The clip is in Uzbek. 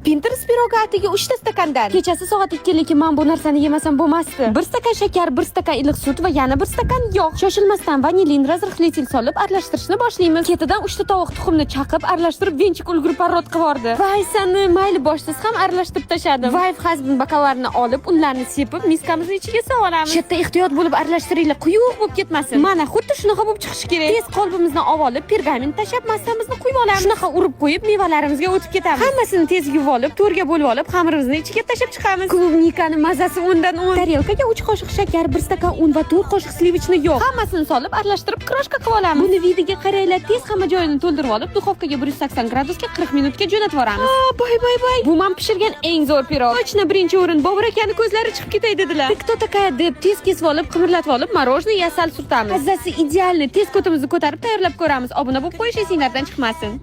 Pinterest pirogatiga 3 ta stakandan. Kechasi soat 2 lekin men bu narsani yemasam bo'lmasdi. 1 stakan shakar, 1 stakan iliq sut va yana 1 stakan yog'. Shoshilmasdan vanilin, razrixletil solib aralashtirishni boshlaymiz. Ketidan 3 ta tovuq tuxumni chaqib, aralashtirib venchik ulgurib parrot qivordi. Voy sani, mayli boshsiz ham aralashtirib tashladim. Voy husband bakavarni olib, unlarni sepib, miskamizni ichiga solamiz. Shetda ehtiyot bo'lib aralashtiringlar, quyuq bo'lib ketmasin. Mana xuddi shunaqa bo'lib chiqishi kerak. Tez qolbimizni olib, pergament tashab, massamizni quyib olamiz. Shunaqa urib qo'yib, mevalarimizga o'tib ketamiz. Hammasini tez yuvib olib, to'rga bo'lib olib, xamirimizni ichiga tashab chiqamiz. Klubnikani mazasi 10 dan 10. Tarelkaga 3 qoshiq shakar, 1 stakan un va 4 qoshiq slivichni yog'. Hammasini solib, aralashtirib, kroshka qilib olamiz. Buni vidiga qaranglar, tez hamma joyini to'ldirib olib, duxovkaga 180 gradusga 40 minutga jo'natib yuboramiz. Boy. Bu men pishirgan eng zo'r pirog. Ochna birinchi o'rin, Bobur akaning ko'zlari chiqib ketay dedilar. Кто такая deb tez kesib olib, qimirlatib olib, morojniy yasal surtamiz. Mazasi idealni, tez kotimizni ko'tarib tayyorlab ko'ramiz. Obuna bo'lib qo'yish esinglardan chiqmasin.